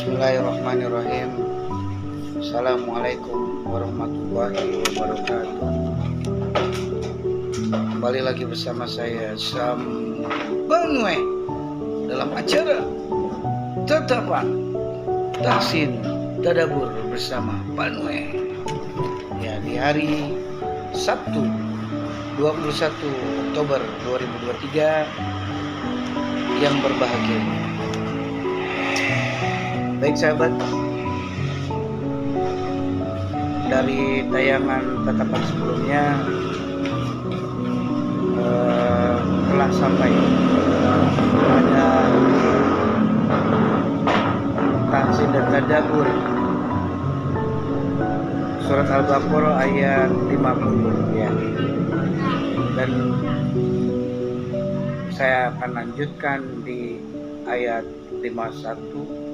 Bismillahirrahmanirrahim. Assalamualaikum warahmatullahi wabarakatuh. Kembali lagi bersama saya Sam Banwe dalam acara Tatapan Tahsin Tadabur bersama Banwe. Ya, di hari Sabtu 21 Oktober 2023 yang berbahagia. Baik sahabat, dari tayangan tatapan sebelumnya telah sampai pada tahsin dan tadabbur surat Al-Baqarah ayat 50 ya. Dan saya akan lanjutkan di ayat 51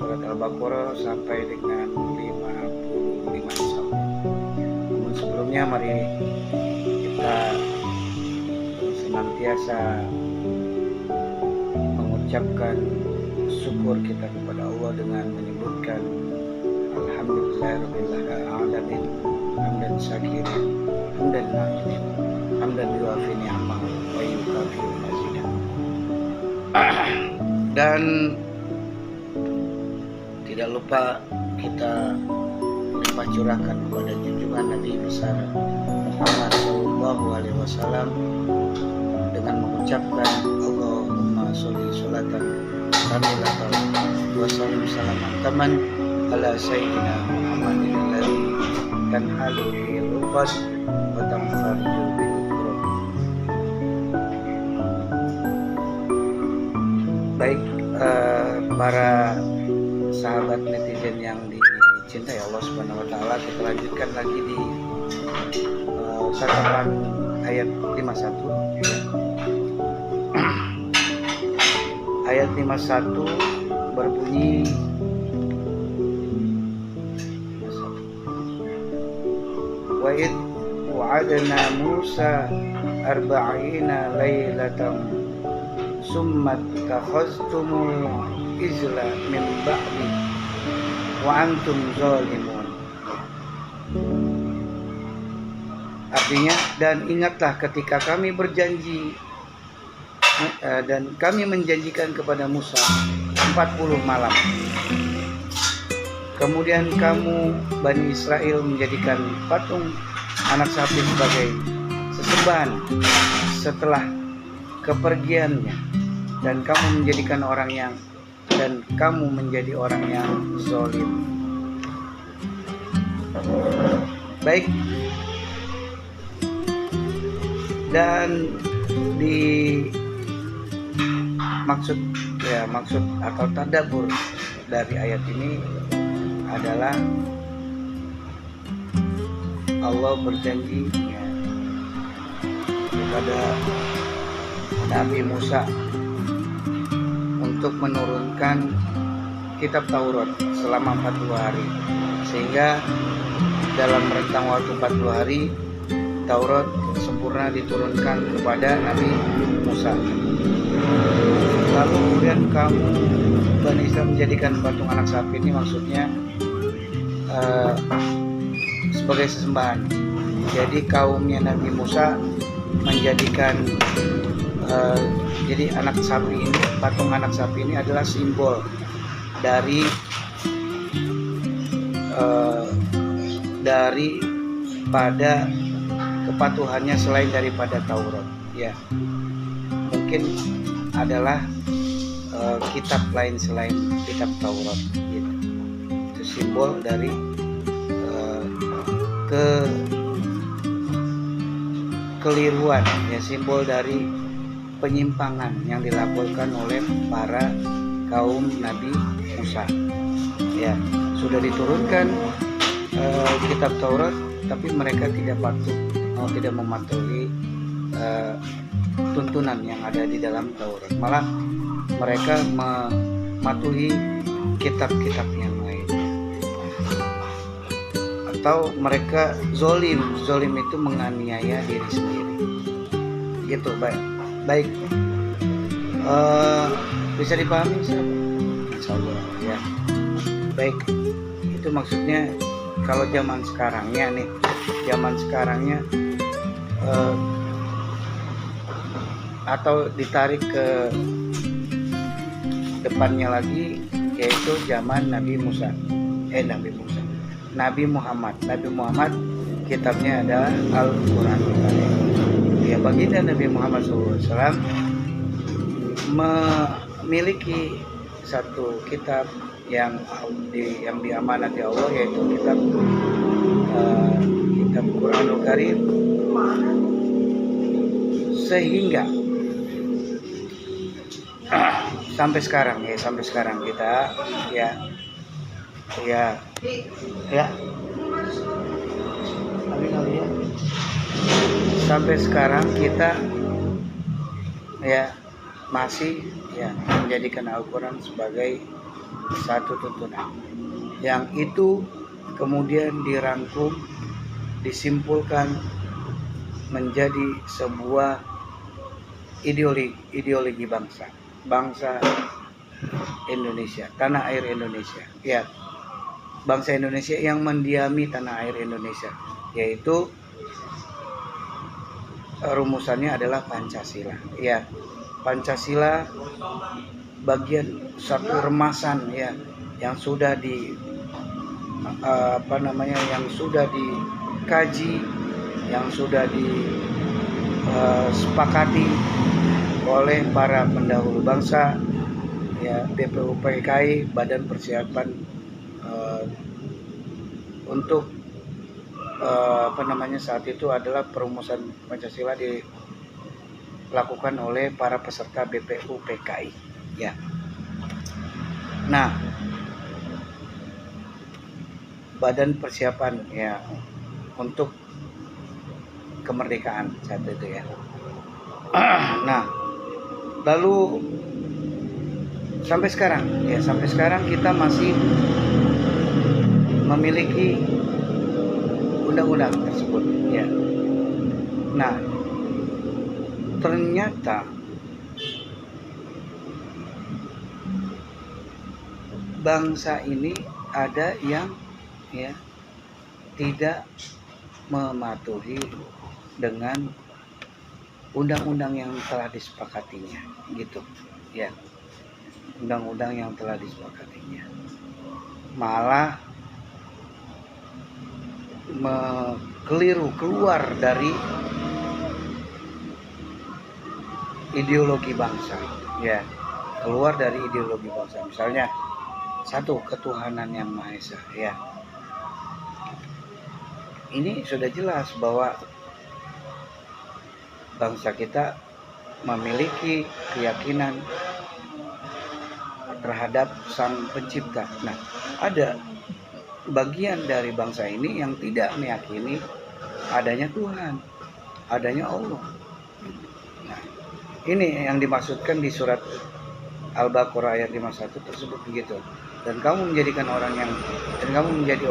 surat Al-Baqarah sampai dengan 55. Namun sebelumnya mari kita senantiasa mengucapkan syukur kita kepada Allah dengan menyebutkan Alhamdulillahirrahmanirrahim, hamdan syakirin, hamdan na'imin, hamdan yuafi ni'amah wa yukafi mazidah. Dan tidak lupa kita limpah curahkan kepada junjungan Nabi besar Muhammad SAW dengan mengucapkan Allahumma sholli sholatan kamilatan wa sallim salaman taman ala sayyidina Muhammadin alladzi tanhalu bil uqad wa tanfariju bil kurub. Baik, para sahabat netizen yang dicintai Allah Subhanahu wa taala, kita lanjutkan lagi di tatapan ayat 51. Ayat 51 berbunyi, wa id wa'adna Musa arba'ina laylatan summa takhaztumul izla min ba'di wa antum zalimun. Artinya, dan ingatlah ketika kami berjanji dan kami menjanjikan kepada Musa 40 malam. Kemudian kamu Bani Israel menjadikan patung anak sapi sebagai sesembahan setelah kepergiannya, dan kamu menjadi orang yang zalim. Baik, dan di maksud atau tadabbur dari ayat ini adalah Allah berjanji kepada Nabi Musa untuk menurunkan kitab Taurat selama 40 hari, sehingga dalam rentang waktu 40 hari Taurat sempurna diturunkan kepada Nabi Musa. Lalu kemudian kamu Bani Israel menjadikan patung anak sapi, ini maksudnya sebagai sesembahan. Jadi kaumnya Nabi Musa menjadikan jadi anak sapi ini, patung anak sapi ini adalah simbol dari pada kepatuhannya selain daripada Taurat. Ya, mungkin adalah kitab lain selain kitab Taurat. Gitu. Itu simbol dari kekeliruan, ya, simbol dari penyimpangan yang dilakukan oleh para kaum Nabi Musa. Ya, sudah diturunkan kitab Taurat, tapi mereka tidak mematuhi tuntunan yang ada di dalam Taurat. Malah mereka mematuhi kitab-kitab yang lain. Atau mereka zolim itu menganiaya diri sendiri. Gitu, baik. Bisa dipahami, sahabat? insya Allah ya. Baik, itu maksudnya kalau zaman sekarangnya atau ditarik ke depannya lagi, yaitu zaman Nabi Muhammad. Kitabnya ada Al-Quran. Ya, baginda Nabi Muhammad SAW memiliki satu kitab yang diamanati Allah, yaitu kitab Quranul Karim, sehingga sampai sekarang kita sampai sekarang kita masih menjadikan Al-Quran sebagai satu tuntunan, yang itu kemudian dirangkum, disimpulkan menjadi sebuah ideologi bangsa Indonesia, tanah air Indonesia, ya, bangsa Indonesia yang mendiami tanah air Indonesia, yaitu rumusannya adalah Pancasila. Ya, Pancasila bagian satu remasan ya, yang sudah yang sudah dikaji, yang sudah disepakati oleh para pendahulu bangsa, ya, BPUPKI, Badan Persiapan untuk saat itu adalah perumusan Pancasila dilakukan oleh para peserta BPUPKI, ya. Nah, Badan Persiapan ya untuk kemerdekaan saat itu ya. Nah, lalu sampai sekarang kita masih memiliki undang-undang tersebut ya. Nah, ternyata bangsa ini ada yang tidak mematuhi dengan undang-undang yang telah disepakatinya, gitu ya. Undang-undang yang telah disepakatinya malah keluar dari ideologi bangsa, ya, keluar dari ideologi bangsa. Misalnya satu, ketuhanan yang Maha Esa, ya. Ini sudah jelas bahwa bangsa kita memiliki keyakinan terhadap Sang Pencipta. Nah, ada bagian dari bangsa ini yang tidak meyakini adanya Tuhan, adanya Allah. Nah, ini yang dimaksudkan di surat Al-Baqarah ayat 51 tersebut begitu. Dan kamu menjadi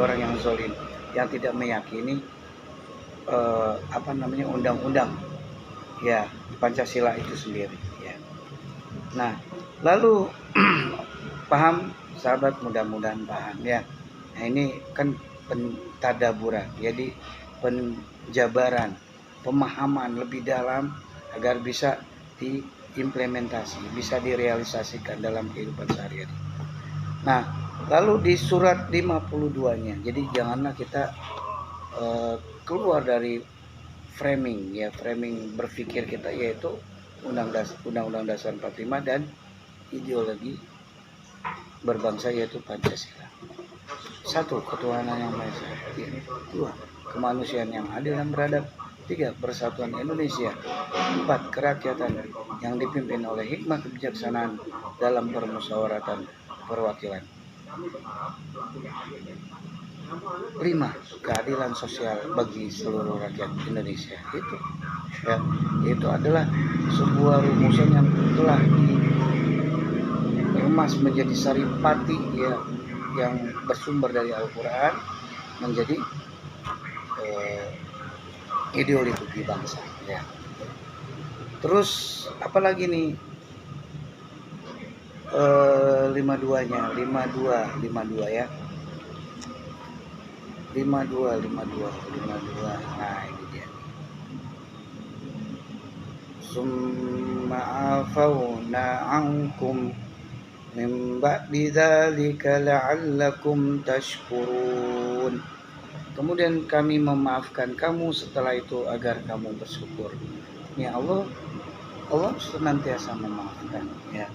orang yang zalim, yang tidak meyakini undang-undang ya Pancasila itu sendiri ya. Nah, lalu paham sahabat, mudah-mudahan paham ya. Nah, ini kan pentadaburan, jadi penjabaran, pemahaman lebih dalam agar bisa diimplementasi, bisa direalisasikan dalam kehidupan sehari-hari. Nah, lalu di surat 52-nya, jadi janganlah kita keluar dari framing berpikir kita, yaitu Undang-Undang Dasar 45 dan ideologi berbangsa, yaitu Pancasila. Satu, ketuhanan yang Maha Esa. Dua, kemanusiaan yang adil dan beradab. Tiga, persatuan Indonesia. Empat, kerakyatan yang dipimpin oleh hikmah kebijaksanaan dalam permusyawaratan perwakilan. 5, keadilan sosial bagi seluruh rakyat Indonesia. Itu adalah sebuah rumusan yang telah dikemas menjadi saripati ya, yang bersumber dari Al-Quran, menjadi ideologi bangsa ya. Terus apalagi nih, 52-nya, 52 ya. 52. Nah, ini dia. Summa afawna ankum min ba'di dzalika la'allakum tashkurun. Kemudian kami memaafkan kamu setelah itu agar kamu bersyukur. Ya Allah senantiasa memaafkan ya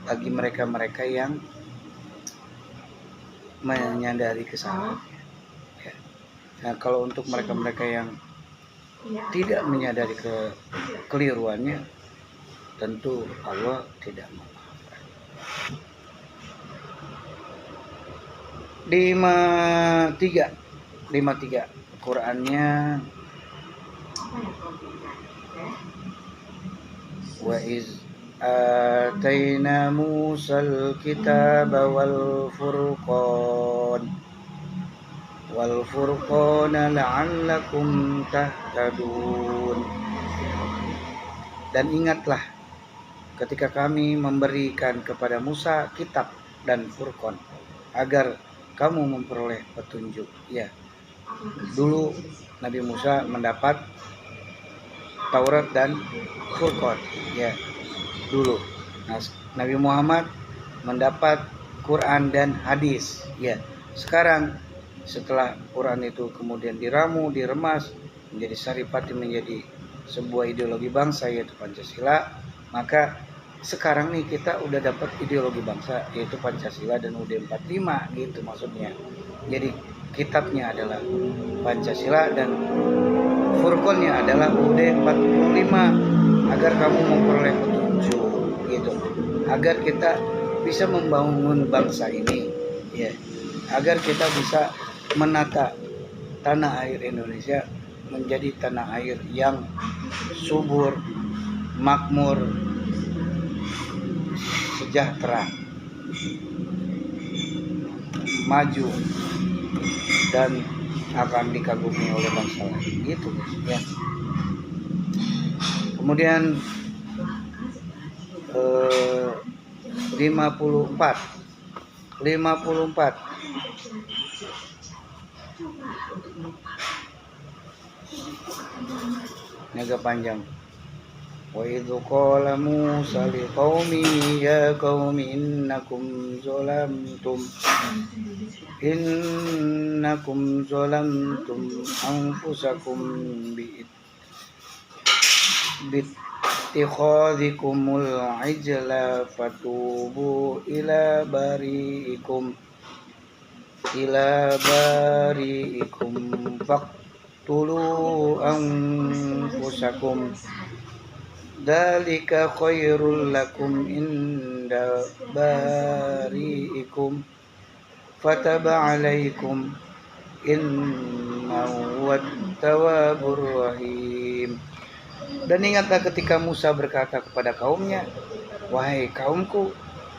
bagi mereka-mereka yang menyadari kesalahannya. Ya. Nah, kalau untuk mereka-mereka yang tidak menyadari kekeliruannya, tentu Allah tidak memaafkan. 53 Qurannya, wa iz atayna Musal kitaba wal furqana la'allakum tahtadun. Dan ingatlah ketika kami memberikan kepada Musa kitab dan Furqan agar kamu memperoleh petunjuk. Ya, dulu Nabi Musa mendapat Taurat dan Furqan ya dulu. Nah, Nabi Muhammad mendapat Quran dan hadis ya. Sekarang setelah Quran itu kemudian diramu, diremas menjadi saripati, menjadi sebuah ideologi bangsa yaitu Pancasila, maka sekarang nih kita udah dapat ideologi bangsa yaitu Pancasila dan UUD 45 gitu maksudnya. Jadi kitabnya adalah Pancasila dan Furqannya adalah UUD 45 agar kamu memperoleh petunjuk gitu. Agar kita bisa membangun bangsa ini ya. Agar kita bisa menata tanah air Indonesia menjadi tanah air yang subur, makmur, sejahtera, maju dan akan dikagumi oleh bangsa lain gitu ya. Kemudian 54 ini agak panjang. Wa idzu qala Musa liqaumihi ya qaumi innakum zalamtum anfusakum bittikhadhikumul ijla fatubu ila bari'ikum faqtulu anfusakum dzalika khairul lakum inda bari'ikum fataba 'alaikum innahu wat-tawwabur rahim. Dan ingatlah ketika Musa berkata kepada kaumnya, wahai kaumku,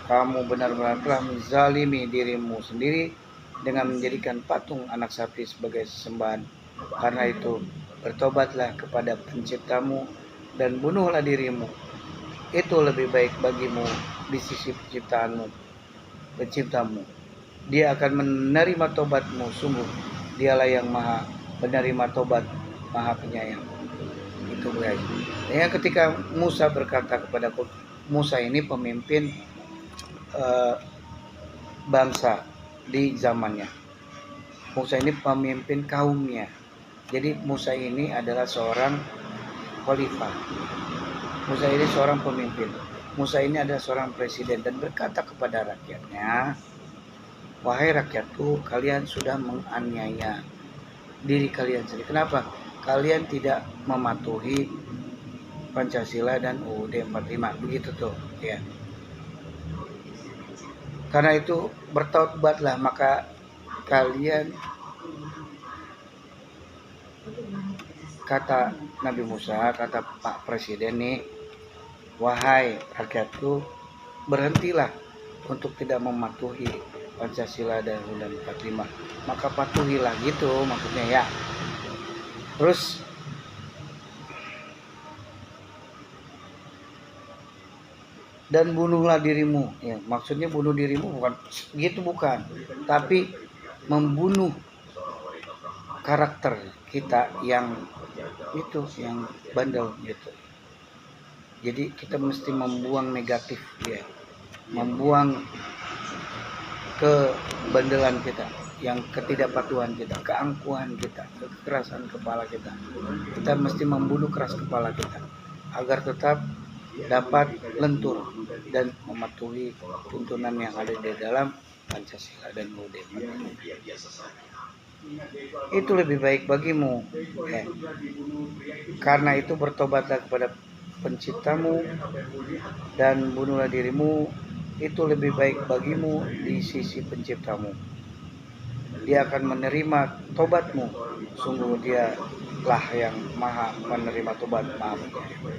kamu benar-benar telah menzalimi dirimu sendiri dengan menjadikan patung anak sapi sebagai sesembahan. Karena itu bertobatlah kepada penciptamu dan bunuhlah dirimu. Itu lebih baik bagimu di sisi penciptamu. Dia akan menerima tobatmu. Sungguh dialah yang maha penerima tobat, maha penyayang. Itu guys. Ya, ketika Musa berkata kepada Musa ini pemimpin bangsa di zamannya. Musa ini pemimpin kaumnya. Jadi Musa ini adalah seorang khalifah. Musa ini seorang pemimpin. Musa ini adalah seorang presiden dan berkata kepada rakyatnya, wahai rakyatku, kalian sudah menganiaya diri kalian sendiri. Kenapa? Kalian tidak mematuhi Pancasila dan UUD 45. Begitu tuh ya. Karena itu bertaubatlah, maka kalian, kata Nabi Musa, kata Pak Presiden nih, wahai rakyatku, berhentilah untuk tidak mematuhi Pancasila dan UUD 45. Maka patuhilah gitu maksudnya ya. Terus dan bunuhlah dirimu. Ya, maksudnya bunuh dirimu bukan gitu, bukan, tapi membunuh karakter kita yang itu, yang bandel gitu. Jadi kita mesti membuang negatif, ya, membuang kebandelan kita, yang ketidakpatuhan kita, keangkuhan kita, kekerasan kepala kita. Kita mesti membunuh keras kepala kita agar tetap dapat lentur dan mematuhi tuntunan yang ada di dalam Pancasila dan UUD 45. Itu lebih baik bagimu, ya. Karena itu bertobatlah kepada penciptamu dan bunuhlah dirimu. Itu lebih baik bagimu di sisi penciptamu. Dia akan menerima tobatmu. Sungguh dia lah yang maha menerima tobat, maaf.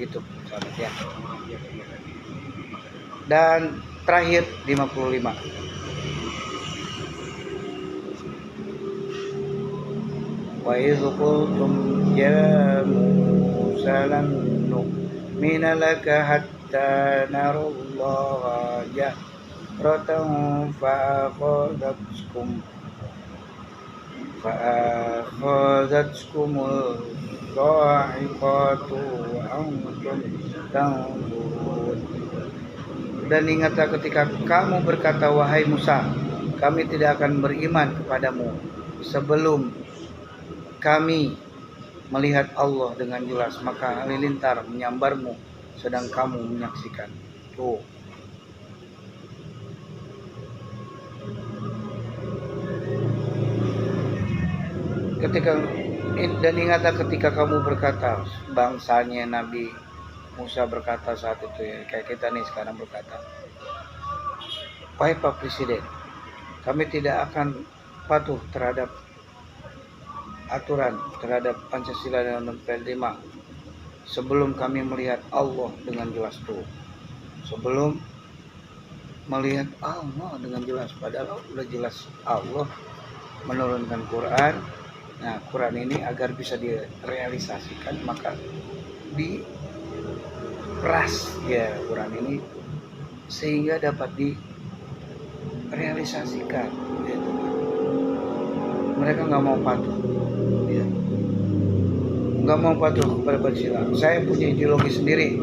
Itu sahabat, ya. Dan terakhir 55. Wa idh qultum ya Musa lan nu'mina laka hatta narallaha jahratan fa'akhadhatkumul dha'iqatu wa antum tanzurun. Dan ingatlah ketika kamu berkata, wahai Musa, kami tidak akan beriman kepadamu sebelum kami melihat Allah dengan jelas, maka halilintar menyambarmu sedang kamu menyaksikan. Tuh. Dan ingatlah ketika kamu berkata, bangsanya Nabi Musa berkata saat itu, ya, kayak kita nih sekarang berkata, wahai Pak Presiden, kami tidak akan patuh terhadap aturan, terhadap Pancasila dan UUD 45 sebelum kami melihat Allah dengan jelas. Tuh, sebelum melihat Allah dengan jelas, padahal udah jelas Allah menurunkan Quran. Nah, Quran ini agar bisa direalisasikan maka diperas, ya, Quran ini sehingga dapat direalisasikan, gitu. Mereka nggak mau patuh, ya. Nggak mau patuh kepada Pancasila. Saya punya ideologi sendiri.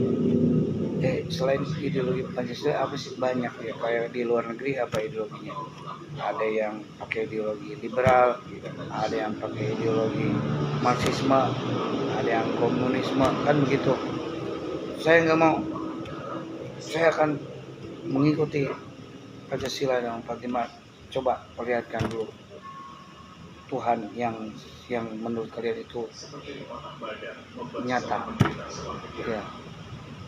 Selain ideologi Pancasila apa sih, banyak, ya, kayak di luar negeri apa ideologinya. Ada yang pakai ideologi liberal, ada yang pakai ideologi Marxisme, ada yang komunisme, kan begitu. Saya nggak mau. Saya akan mengikuti Pancasila dan 45. Coba perlihatkan dulu Tuhan yang menurut kalian itu nyata, ya,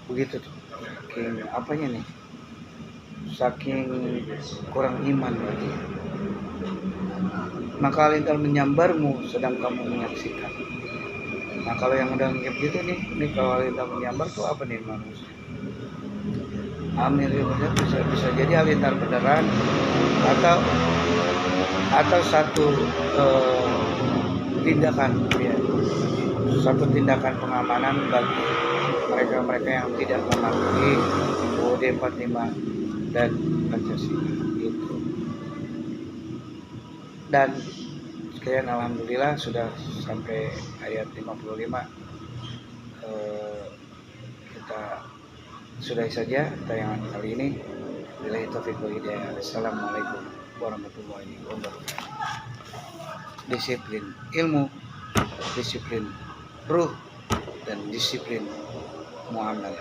begitu tuh. Saking apanya nih, saking kurang iman lagi, maka halilintar menyambarmu sedang kamu menyaksikan. Nah, kalau yang udah ngip gitu nih kalau halilintar menyambar tuh apa nih manusia? Amir bisa jadi halilintar beneran atau satu tindakan, ya, satu tindakan pengamanan bagi mereka yang tidak mematuhi UUD 45 dan Pancasila, gitu. Dan sekian, alhamdulillah sudah sampai ayat 55. Kita sudahi saja tayangan kali ini. Billahi taufiq wal hidayah. Assalamualaikum warahmatullahi wabarakatuh. Disiplin ilmu, disiplin ruh, dan disiplin muamalah.